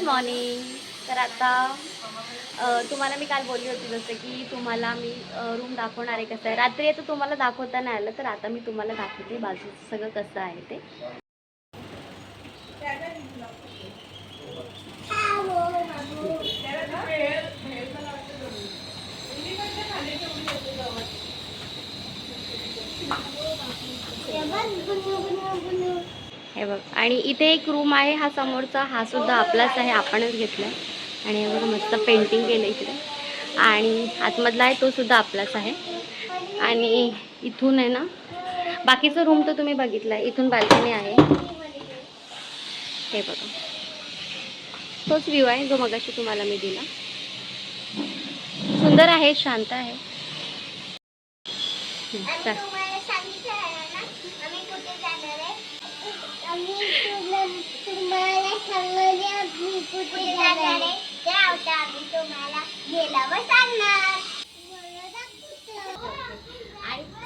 Good morning. तर आता तुम्हाला मी काल बोलली होती जसं की तुम्हाला मी रूम दाखवणार आहे कसं आहे. रात्री आता तुम्हाला दाखवता नाही आलं तर आता मी तुम्हाला दाखवते बाजूचं सगळं कसं आहे ते. हे बघ, आणि इथे एक रूम आहे, हा समोरचा हा सुद्धा आपलाच आहे, आपणच घेतला आहे. आणि हे बघा मस्त पेंटिंग केलं इकडे. आणि आतमधला आहे तो सुद्धा आपलाच आहे. आणि इथून आहे ना, बाकीचा रूम तर तुम्ही बघितला आहे, इथून बाल्कनी आहे. हे बघा तोच व्ह्यू आहे जो मगाशी तुम्हाला मी दिला. सुंदर आहे, शांत आहे.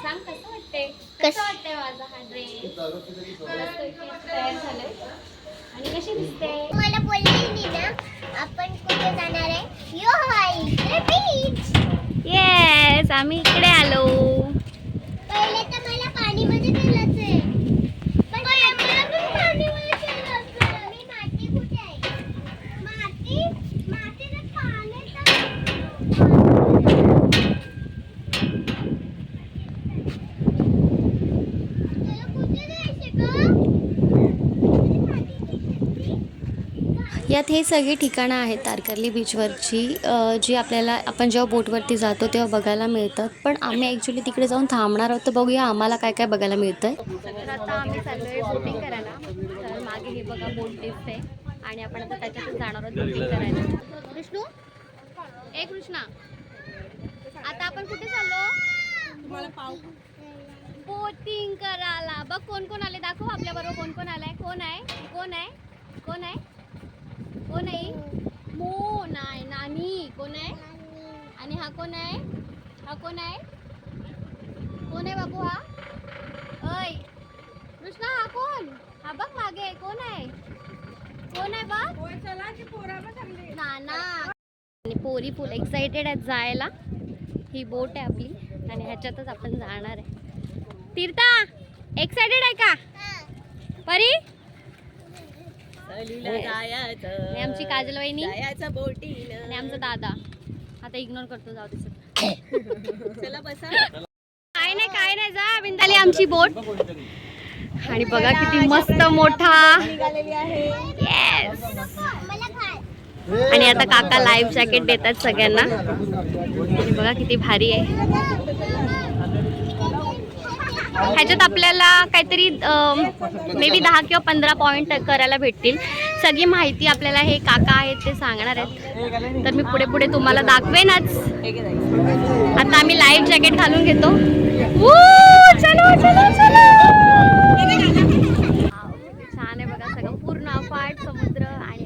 सांग कसं वाटते, कसं वाटतंय माझा हा ड्रेस तयार झालाय आणि कशी दिसते. मला बोलली ना आपण कुठे जाणार आहे. यो हाय बीच. येस, आम्ही इकडे आलो. पहिले तर मला पाणीमध्ये खेळायचं आहे. पण मला पण पाणीमध्ये खेळायचं आहे. आणि माती कुठे आहे. मातीत पाण्यात यात हे सगळी ठिकाणं आहेत तारकर्ली बीचवरची, जी आपल्याला आपण जेव्हा बोटवरती जातो तेव्हा बघायला मिळतात. पण आम्ही ॲक्च्युली तिकडे जाऊन थांबणार आहोत, तर बघूया आम्हाला काय काय बघायला मिळतं आहे. तर आता आम्ही चाललो आहे बोटिंग करायला. तर मागे हे बघा बोट दिसते आणि आपण आता त्याच्यातच जाणार आहोत बोटिंग करायला. कृष्णू, ए कृष्णा, आता आपण कुठे चाललो. तुम्हाला पाव बोटिंग करायला. बघ कोण कोण आले, दाखव आपल्याबरोबर कोण कोण आलाय. कोण आहे, कोण आहे, कोण आहे, कोण आहे. मो नाही, नानी कोण आहे. आणि हा कोण आहे, हा कोण आहे, कोण आहे बाबू हा. अय कृष्णा, हा कोण, हा बघ मागे कोण आहे, कोण आहे बघ. नाना. आणि पोरी फुल एक्साइटेड आहेत जायला. ही बोट आहे आपली आणि ह्याच्यातच आपण जाणार आहे. तीर्था एक्साइटेड आहे का. परी आणि आमची काजल वहिनी आणि आमचा दादा. आता इग्नोर करतो, जाऊ दे. चला बसा. काय नाही जा बिंदाली आमची बोट. आणि बघा किती मस्त मोठा. येस. आणि आता काका लाईव्ह जॅकेट देतात सगळ्यांना. आणि बघा किती भारी आहे. ह्याच्यात आपल्याला काहीतरी मे बी 10 किंवा 15 पॉईंट करायला भेटतील. सगळी माहिती आपल्याला हे काका आहेत ते सांगणार आहेत, तर मी पुढे पुढे तुम्हाला दाखवेनच. आता आम्ही लाईव्ह जॅकेट घालून घेतो. चलो चलो चलो. छान आहे बघा, सगळं पूर्ण अफाट समुद्र आणि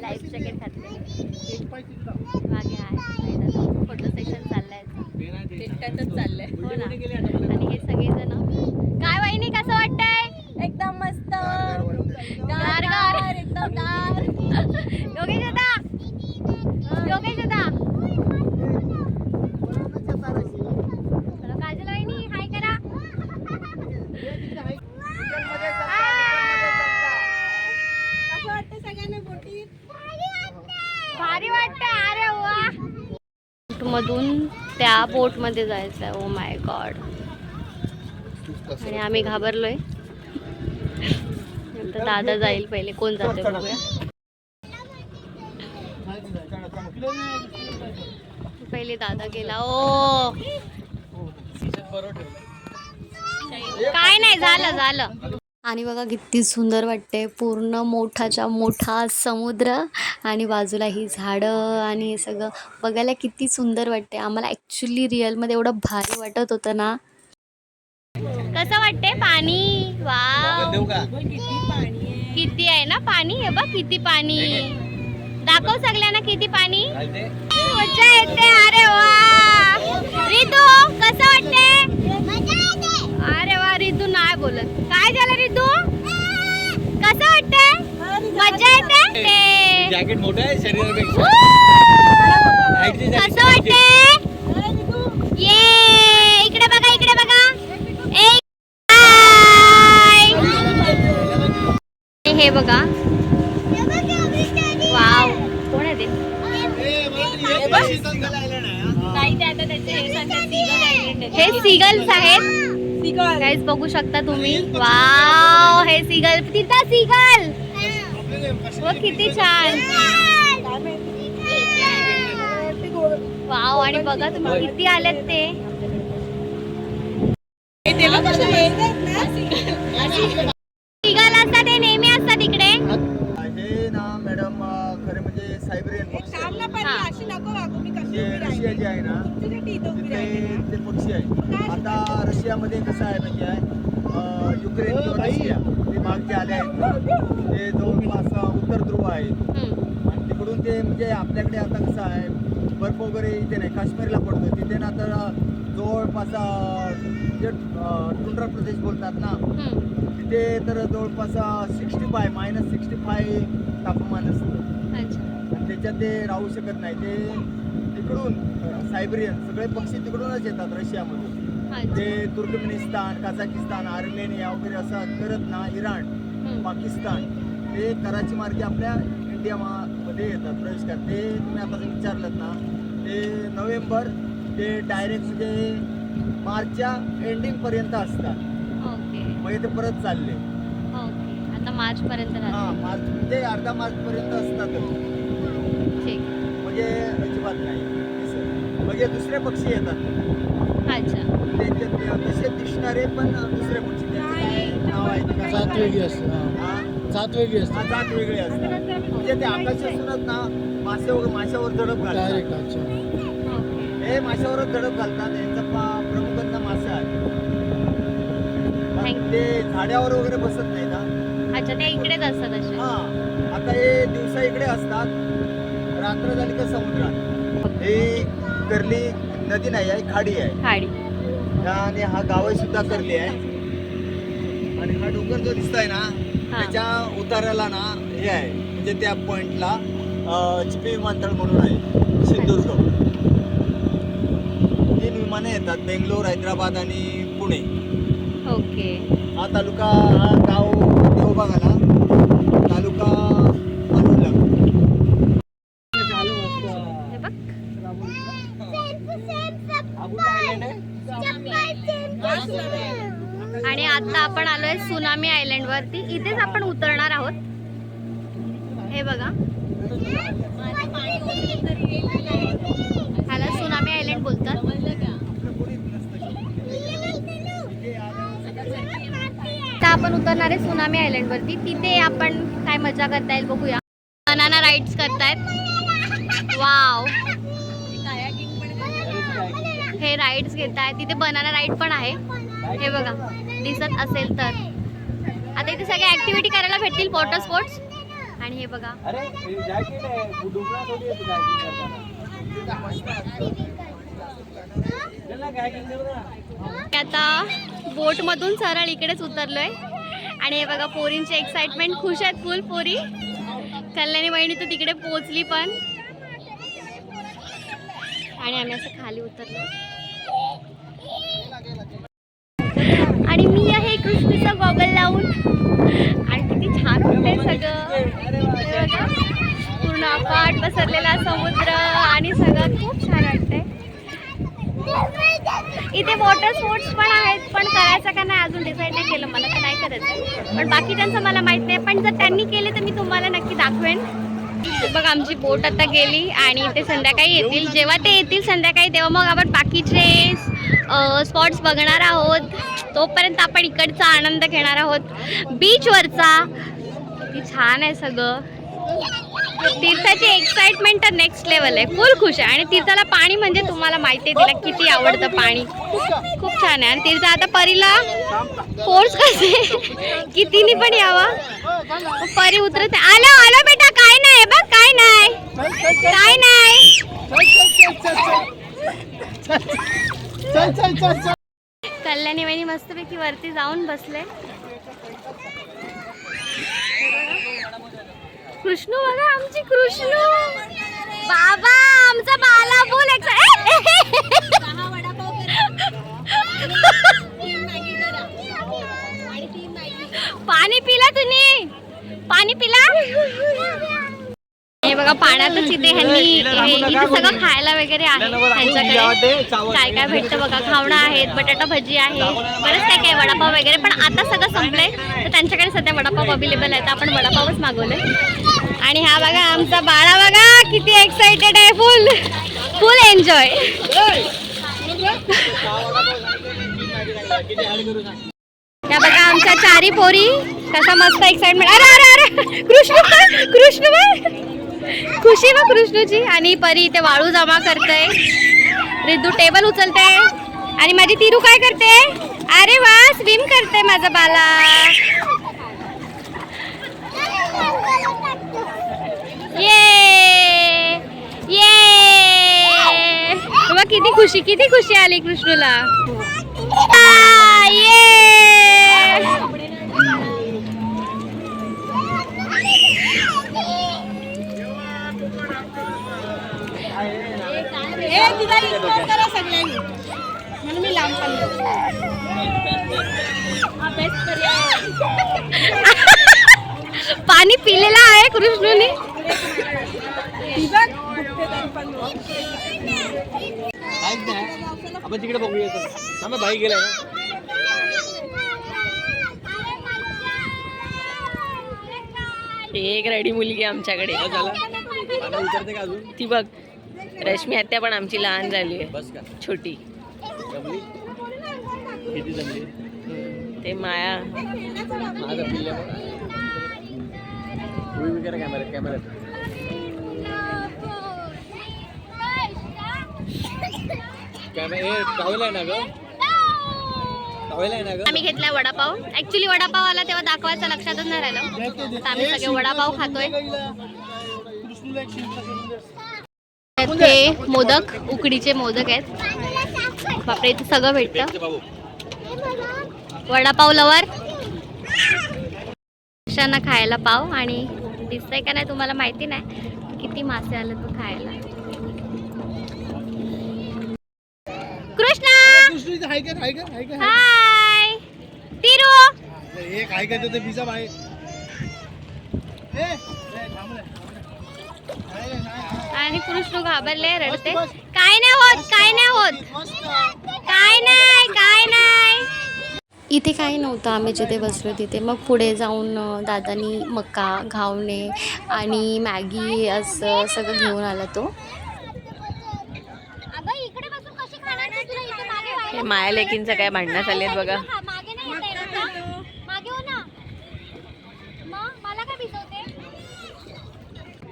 लाईव्ह जॅकेट घातले. मागे आहे फोटो सेशन चाललंय. चाललंय. हो ना. आणि हे सगळेजण काय वहिनी कसं वाटतंय. एकदम मस्त गार गार एकदम गार. योगेश दादा, योगेश दादा, काजल वहिनी हाय करा. कसं वाटतं सगळ्यांना बोटीत. भारी वाटतंय. अरे वा. मधून त्या बोट मध्ये जायचं आहे. Oh my God. आणि आम्ही घाबरलोय. नंतर दादा जाईल, पहिले कोण जाते बघूया. पहिले दादा गेला. ओ काय नाही, झालं झालं. आणि बघा किती सुंदर वाटते. पूर्ण मोठाच्या मोठा समुद्र आणि बाजूला ही झाडं आणि हे सगळं बघायला किती सुंदर वाटते. आम्हाला ॲक्च्युली रिअलमध्ये एवढं भारी वाटत होतं ना. कसं वाटते पाणी. वाव किती आहे ना पाणी. हे बघ किती पाणी. दाखव सगळ्यांना किती पाणी. मजा येते. अरे वा. रितू कसं वाटते. अरे वा. रितू नाही बोलत. काय झालं रितू, कसं वाटते. मजा येते. जॅकेट मोठं आहे शरीरापेक्षा. कसं वाटतंय? ये इकडे बघा, इकडे बघा. ए हे बघा, वाव, कोण आहे ते? हे सीगल्स आहेत गाईज, बघू शकता तुम्ही. वाव, हे सीगल, तिथं सीगल. व किती छान. वाव, आणि बघा तुम्ही किती आलेत ते. सीगल असतात, ते नेहमी असतात इकडे. हे ना मॅडम खरे म्हणजे सायबेरियन पक्षी आहे. जे रशियाचे आहे ना तिथे ते पक्षी आहे. आता रशियामध्ये कसं आहे म्हणजे युक्रेन किंवा रशिया ते भाग जे आले आहेत ते जवळपास उत्तर ध्रुव आहेत. आणि तिकडून ते म्हणजे आपल्याकडे आता कसं आहे बर्फ वगैरे इथे नाही, काश्मीरला पडतो तिथे ना. तर जवळपास जे टुंड्रा प्रदेश बोलतात ना तिथे तर जवळपास -65 तापमान असतं. आणि त्याच्यात ते राहू शकत नाही. ते तिकडून सायबेरियन सगळे पक्षी तिकडूनच येतात रशियामधून. ते तुर्कमेनिस्तान, कझाकिस्तान, आर्मेनिया वगैरे असं करत ना, इराण, पाकिस्तान, ते कराची मार्गे आपल्या इंडिया मध्ये येतात प्रवेश करतात. ते तुम्ही आता जर विचारलं ना ते नोव्हेंबर ते डायरेक्ट म्हणजे मार्चच्या एंडिंग पर्यंत असतात. मग ते परत चालले. आता मार्च पर्यंत. हा, मार्च म्हणजे अर्धा मार्च पर्यंत असतात. म्हणजे अजिबात नाही. म्हणजे दुसरे पक्षी येतात. अच्छा, तसे दिसणारे पण दुसरे पक्षी. त्यांचे काय नाव आहे ते काय? जात वेगळी असते. जात वेगळी असते. हा, जात वेगळे असतात. म्हणजे ते आकाश असूनच ना माशावर झडप घालतात. डायरेक्ट. अच्छा. हे माशावरच झडप घालतात. यांचा प्रमुखांना मासे आहेत. ते झाड्यावर वगैरे बसत नाही ना. अच्छा, ते इकडेच असतात असे. हा, आता हे दिवसा इकडे असतात, रात्र झाली का समुद्रात. हे कर्ली नदी नाही आहे, खाडी आहे. खाडी. आणि हा गाव सुद्धा कर्ली आहे. आणि हा डोंगर जो दिसतोय ना त्याच्या उताराला ना हे आहे म्हणजे त्या पॉइंटला चिपी विमानतळ म्हणून आहे, सिंधुदुर्ग. 3 विमाने येतात, बेंगलोर, हैदराबाद आणि पुणे. ओके. हा तालुका, हा गाव देवबागाला, तालुका मालवण लागतो. हे बघ, आणि आता आपण आलोय सुनामी आयलंड वरती. इथेच आपण उतरणार आहोत. हे बघा, ह्याला सुनामी आयलंड बोलतात. आता आपण उतरणार आहे सुनामी आयलंड वरती. तिथे आपण काय मजा करता येईल बघूया. बनाना राईड्स करतायत. वाव, हे राईड्स घेत आहेत. तिथे बनाना राईड पण आहे. हे बघा, दिसत असेल तर. आता इथे सगळ्या ऍक्टिव्हिटी करायला भेटतील, वॉटर स्पोर्ट्स. आणि हे बघा, आता बोट मधून सरळ इकडेच उतरलोय. आणि हे बघा, पोरींची एक्साइटमेंट, खुश आहेत फुल पोरी. कल्याणी वहिनी तर तिकडे पोहोचली पण. आणि आम्ही असं खाली उतरलो. आणि मी आहे कृष्णीचा गॉगल लावून. आणि किती छान वाटतंय सगळं. पूर्ण अफाट पसरलेला समुद्र आणि सगळं खूप छान वाटतंय. इथे वॉटर स्पोर्ट्स पण आहेत, पण करायचं का नाही अजून डिसाईड नाही केलं. मला तर नाही करायचं, पण बाकीच्यांचं मला माहित नाही. पण जर त्यांनी केले तर मी तुम्हाला नक्की दाखवेन. बघ, आमची बोट आता गेली आणि ते संध्याकाळी येतील. जेव्हा ते येतील संध्याकाळी तेव्हा मग आपण बाकीचे स्पॉट्स बघणार आहोत. तोपर्यंत आपण इकडचा आनंद घेणार आहोत बीचवरचा. किती छान आहे सगळं. तीर्थाची एक्साइटमेंट तर नेक्स्ट लेवल आहे. फुल खुश आहे. आणि तीर्थाला पाणी म्हणजे तुम्हाला माहिती आहे तिला किती आवडतं पाणी. खूप छान आहे. आणि तीर्थ आता परीला फोर्स करते कितीनी पण यावा. परी उतरते. आलो आलो बेटा, काय नाही बघ, काय नाही, काय नाही. कल्याणी वहिनी मस्तपैकी वरती जाऊन बसले. कृष्णू बघा, आमची कृष्णू बाबा, आमचा बाला बोल सहा वडापाव करा. तीन मॅगी करा. आणि 3 मॅगी. पाणी पिला तुम्ही? पाणी पिला? हे बघा पाण्यातच इथे ह्यांनी इथे सगळं खायला वगैरे आहे त्यांच्याकडे. काय काय भेटतं बघा, खावणं आहेत, बटाटा भजी आहे, बरंच काय काय, वडापाव वगैरे. पण आता सगळं संपलंय तर त्यांच्याकडे सध्या वडापाव अवेलेबल आहे, तर आपण वडापावच मागवले. आणि हा बघा आमचा बाळा, बघा किती एक्साइटेड आहे, फुल फुल एन्जॉय. या बघा आमच्या चारी पोरी कसा मस्त एक्साइटमेंट. अरे अरे अरे कृष्ण कृष्ण खुशी बघ कृष्णची. आणि परी इथे वाळू जमा करते, रिद्धू टेबल उचलते, आणि माझी तिरू काय करते? अरे वा, स्विम करते माझा बाला. ये ये बघा किती खुशी आली कृष्णूला. ये तिला इग्नोर करा सगळ्यांनी, म्हणून मी लांब पडलो. हा बेस्ट पर्याय. पाणी पिलेला आहे कृष्णूने. आपण तिकडे बघूया. आम्ही भाई गेलाय ना. एक रेडी मुलगी आमच्याकडे. विचारते का अजून? ती बघ, रश्मी आत्या पण आमची लहान झाली आहे, बस का छोटी. जमली? किती जमली? ते माया माझा पिल्ल्या कॅमेऱ्यात. टॉवेल आहे ना ग? टॉवेल आहे ना ग? आम्ही घेतलाय वडापाव. ऍक्च्युली वडापाव आला तेव्हा दाखवायचं लक्षातच नाही राहिलं. आता आम्ही सगळे वडापाव खातोय. ते मोदक, उकडीचे मोदक आहेत. बापरे, इथे सगळं भेटतं. वडापाव लवर अशांना खायला पाव. आणि दिसतंय का नाही तुम्हाला माहिती नाही किती मासे आले तो खायला. कृष्णा हाय, तिरू एक आहे का ते पिझ्झा बाहेर. आणि कृष्ण घाबरले, रडते. काय नाही होत, काय नाही होत, काय नाही, काय नाही. इथे काही नव्हतं, आम्ही जिथे बसलो तिथे. मग पुढे जाऊन दादानी मका, घावणे आणि मॅगी असं सगळं घेऊन आला तो. हे माया लेकींचं काय भांडणं चालली आहेत बघा.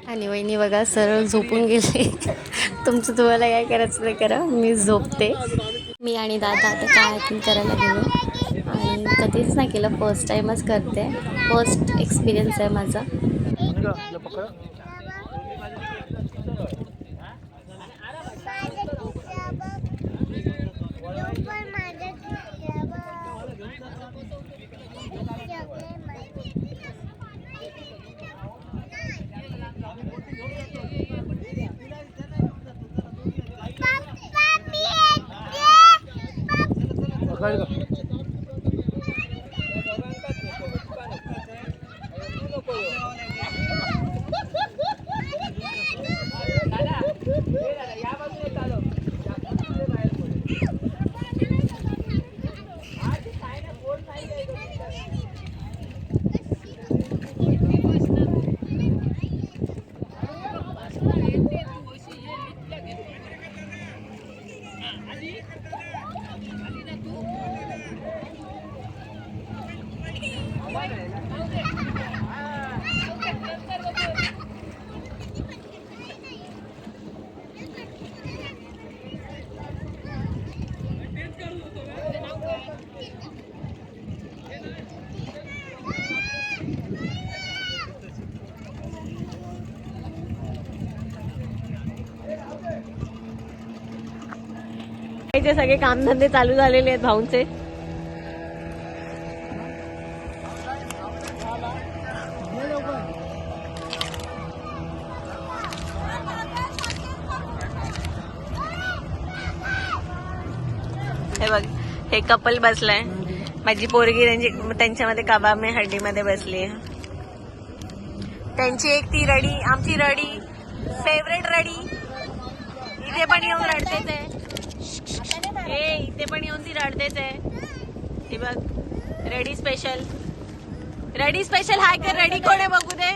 आणि वहिनी बघा सरळ झोपून गेले. तुमचं तुम्हाला काय करायचं ते करा, मी झोपते. मी आणि दादा आता कायाकिंग करायला गेलो आणि कधीच नाही केलं, फर्स्ट टाईमच करते. फर्स्ट एक्सपिरियन्स आहे माझा. सगळे कामधंदे चालू झालेले आहेत भाऊंचे. हे बघ, हे कपल बसलाय. माझी पोरगी त्यांच्यामध्ये कबाब में हड्डी मध्ये बसली. त्यांची एक ती रडी, आमची रडी, फेवरेट रडी. इथे पण येऊन रडतेच आहे. इथे पण येऊन ती रडतेच आहे. हे बघ, ready special. Ready special hi कर. रडी कोण आहे बघू दे,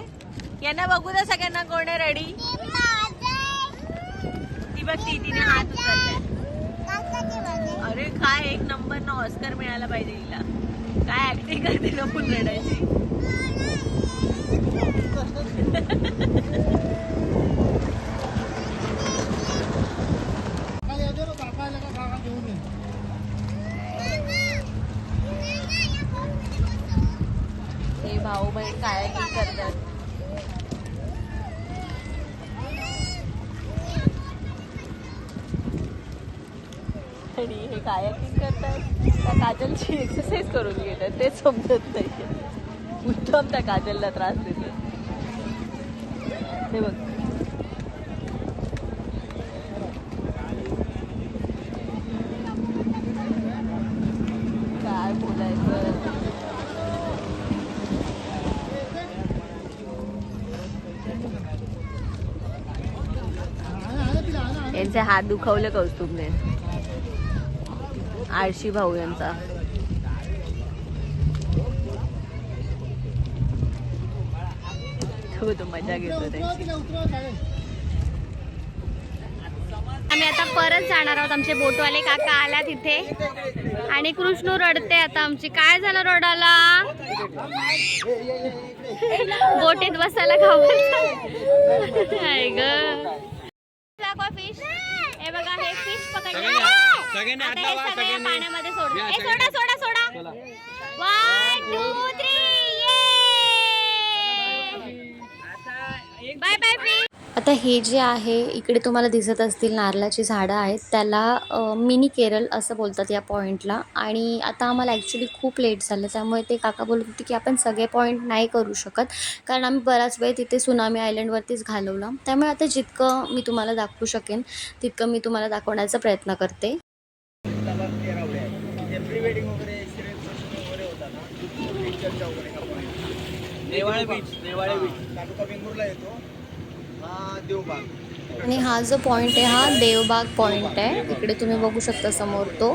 यांना बघू दे सगळ्यांना कोण आहे रडी. ती बघ, तिने हात उचललाय. अरे काय एक नंबर ना, ऑस्कर मिळाला पाहिजे हिला. काय ऍक्टिंग करते ना पण रडायची. हे भाऊ बहीण कायाकिंग करतात. आणि हे कायाकिंग करतात, त्या काजलची एक्सरसाइज करून घेतात. ते समजत नाही. उत्तम त्या काजलला त्रास देते. हे बघ, काय बोलायचं. यांचे हात दुखवले कौस्तुभने, आळशी भाऊ यांचा. तो मजा घेतो त्यांची. आम्ही आता परत जाणार आहोत. आमचे बोटवाले काका आल्या तिथे आणि कृष्णू रडते आता आमची. काय झालं रडाला? बोटीत बसायला खावायचं. फिश. हे बघा, हे फिश पकडले. आता हे सगळे पाण्यामध्ये सोडलं. सोडा सोडा सोडा. 1 2 3 बाय बाय फिश. आता हे जे आहे इकडे तुम्हाला दिसत असतील नारळाची झाडं आहेत, त्याला मिनी केरळ असं बोलतात या पॉईंटला. आणि आता आम्हाला ॲक्च्युली खूप लेट झालं, त्यामुळे ते काका बोलत होते की आपण सगळे पॉईंट नाही करू शकत, कारण आम्ही बराच वेळ तिथे सुनामी आयलंडवरतीच घालवला. त्यामुळे आता जितकं मी तुम्हाला दाखवू शकेन तितकं मी तुम्हाला दाखवण्याचा प्रयत्न करते. नेवाळे बीच, नेवाळे बीच तालुका वेंगुर्ला येतो. हा देवबाग. आणि हा जो पॉईंट आहे हा देवबाग पॉईंट आहे. इकडे तुम्ही बघू शकता समोर तो.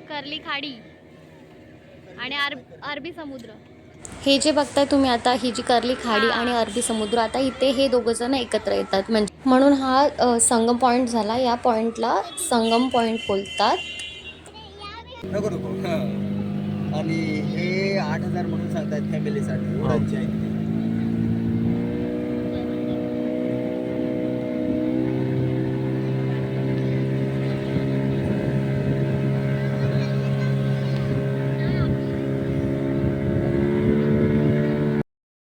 कर्ली खाडी आणि अरबी समुद्र. हे जे बघताय तुम्ही आता, ही जी कर्ली खाडी आणि अरबी समुद्र, आता इथे हे दोघं जण एकत्र येतात. म्हणून हा संगम पॉईंट झाला. या पॉईंटला संगम पॉईंट बोलतात. नको नको. आणि हे 8,000 म्हणून सांगतात फॅमिलीसाठी. एवढंच आहे तिथे.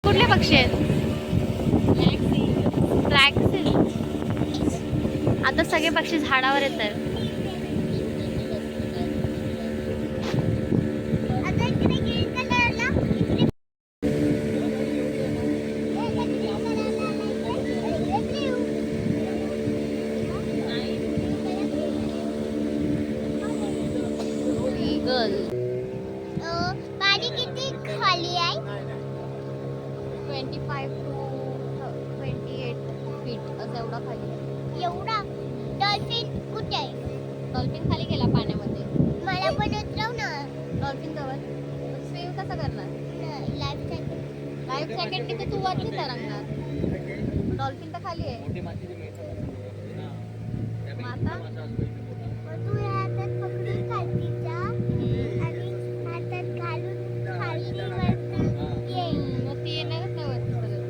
कुठले पक्षी आहेत? ट्रॅक्सिल. आता सगळे पक्षी झाडावर येत आहेत. पाणी किती खाली आहे? 25 to 28 फीट असं एवढा खाली. एवढा? डॉल्फिन कुठे आहे? डॉल्फिन खाली गेला पाण्यामध्ये. मला पण उतरव ना. डॉल्फिन जवळ स्विम कसं करणार? Life jacket. लाईफ जॅकेट तिथे तू वरती तरंगणार. डॉल्फिन तर खाली आहे. माता तू या हातात पकडून काठीचा आणि हातात घालून खाली वरती ये. मग ती येणारच नाही वरती परत.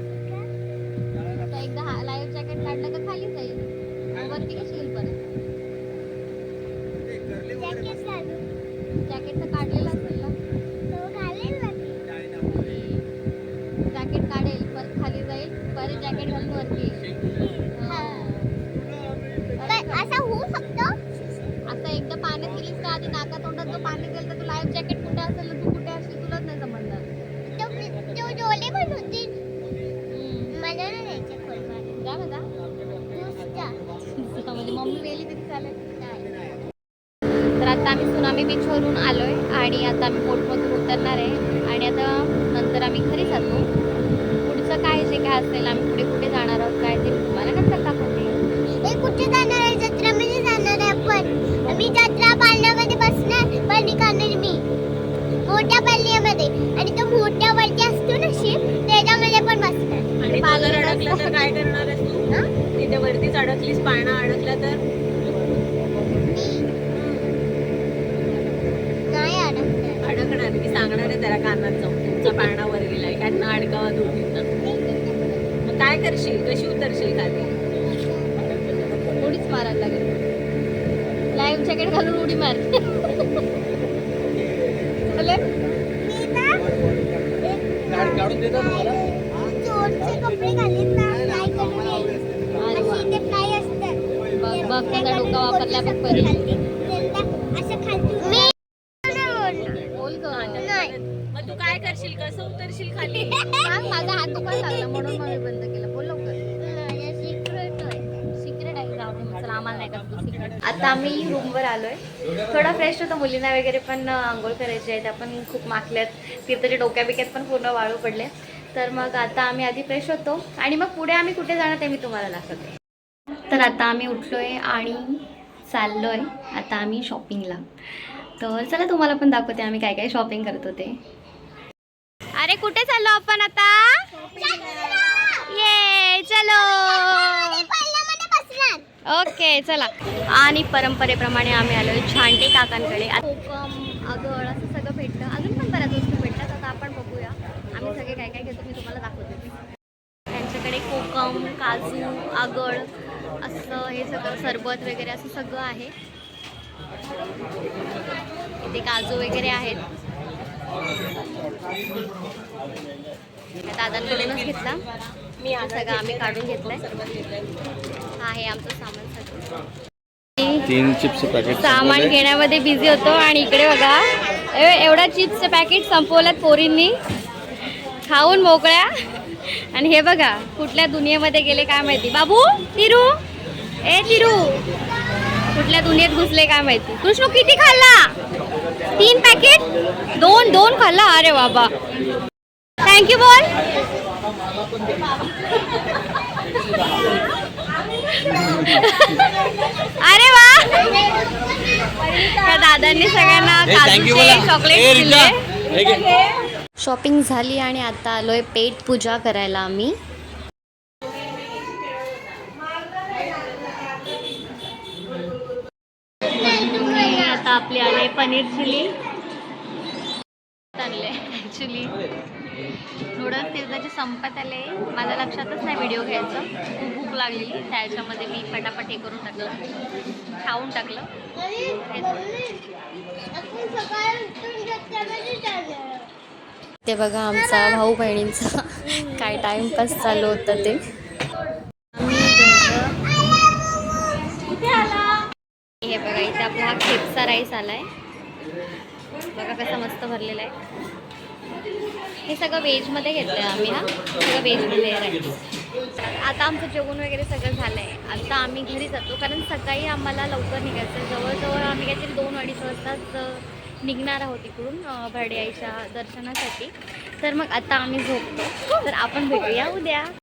आता एकदा लाईफ जॅकेट काढलं का खाली जाईल. मग वरती कशी येईल परत? जॅकेट घालून. जॅकेट तर काढलेलं असेल ना. तो घालेल ना ती. जॅकेट काढेल, परत खाली जाईल, परत जॅकेट घालून वरती येईल. हा. पण असं होऊ शकतं? आता एकदा पाण्यात गेलीस का आधी नाका तोंडात जो पाणी गेलं तर तू लाईफ जॅकेट कुठे असेल तू कुठे असशील तुलाच नाही समजणार. तो डोले पण होतील. आम्ही सुनामी बीचवरून आलोय आणि आता आम्ही बोटमधून उतरणार आहे आणि आता नंतर आम्ही घरी जातो. पुढचं काय जे काय असेल आम्ही पुढे कुठे जाणार आहोत काय ते मी तुम्हाला नंतर दाखवते. हे कुठे जाणार आहे? जत्रामध्ये जाणार आहे आपण. आम्ही जत्रा पाळण्यामध्ये बसणार, पाणी काढणार मी मोठ्या पाळण्यामध्ये आणि तो मोठ्या वरती असतो ना शिप, त्याच्यामध्ये पण बसणार. आणि तू जर अडकला तर काय करणार आहेस तू? तिथे वरतीच अडकलीस, पाळणा अडकला तर नाही अडकणार. अडकणार. मी सांगणार आहे त्याला कानात जाऊन तुमचा पाळणा वर गेलाय, त्यांना अडकावा दोघींना. मग काय करशील? कशी उतरशील खाली? उडीच मारायला लागेल. लाईव्ह जॅकेट घालून उडी मार. चालेल? काढून देतात तुम्हाला. चोरचे कपडे घालीत ना, फ्लाय करून येईल. अशी इथे फ्लाय असतात. बघ बघ त्याचा डोका वापरल्या बघ परी. असं खालतून मी बोल ग. मग तू काय करशील? कसं उतरशील खाली? सांग, माझा हात दुखायला लागला म्हणून मग मी बंद केलं. बोल लवकर. सिक्रेट आहे. जाऊ दे मग. चला, आम्हाला नाही का सिक्रेट. आता आम्ही रूमवर आलोय. थोडा फ्रेश होतो. मुलींना वगैरे पण आंघोळ करायची आहे. त्या पण खूप माखल्यात. तिथं डोक्या बिक्यात पण पूर्ण वाळू पडले. तर मग आता आम्ही आधी फ्रेश होतो आणि मग पुढे आम्ही कुठे जाणार ते मी तुम्हाला दाखवते. तर आता आम्ही उठलोय आणि चाललोय आता आम्ही शॉपिंगला. तर चला तुम्हाला पण दाखवते आम्ही काय काय शॉपिंग करत होते. अरे कुठे चाललो आपण आता? ये चलो. ओके चला. आणि परंपरेप्रमाणे आम्ही आलोय छानटे काकांकडे. कोकम आगळ असं सगळं भेटतं. अजून पण बऱ्याच वस्तू भेटतात. आता आपण बघूया आम्ही सगळे काय काय घेतो मी तुम्हाला दाखवते. त्यांच्याकडे कोकम, काजू, आगळ असं हे सगळं सरबत वगैरे असं सगळं आहे. इथे काजू वगैरे आहेत. दादांकडूनच घेतला मी. हा सगळं आम्ही काढून घेतलाय. हा आहे आमचं सामान सगळं. 3 चिप्स पॅकेट सामान घेण्यामध्ये बिझी होतो आणि इकडे बघा एवढा चिप्सचं पॅकेट संपवल्यात पोरींनी खाऊन मोकळ्या. आणि हे बघा कुठल्या दुनियेमध्ये गेले काय माहिती. बाबू तिरू, ए तिरू, कुठल्या दुनियेत घुसले काय माहिती. कृष्ण किती खाल्ला? 3 पॅकेट? 2 खाल्ला. अरे बाबा थँक्यू बोल. अरे वा. त्या दादांनी सगळ्यांना काजूचे चॉकलेट दिले. शॉपिंग झाली आणि आता आलोय पेट पूजा करायला आम्ही. आता आपली आले पनीर चिली आणले. ॲक्च्युली नूडल्स त्याचे संपत आले. माझ्या लक्षातच नाही व्हिडिओ घ्यायचं. खूप भूक लागलेली त्याच्यामध्ये मी पटापट हे करून टाकलं, खाऊन टाकलं. ते बघा आमचा भाऊ बहिणींचा काय टाइमपास चालू होतं ते. हे बघा इथे आपला हा खेपचा राईस आलाय. बघा कसा मस्त भरलेला आहे. हे सगळं व्हेजमध्ये घेतलं आहे आम्ही. हा सगळं व्हेजमध्ये राईस. आता आमचं जेवण वगैरे सगळं झालं आहे. आता आम्ही घरी जातो कारण सकाळी आम्हाला लवकर निघायचं आहे. जवळजवळ आम्ही काहीतरी 2-2:30 वाजताच निघणार आहोत इकडून भरडी आईच्या दर्शनासाठी. तर मग आता आम्ही झोपतो. तर आपण भेटूया उद्या.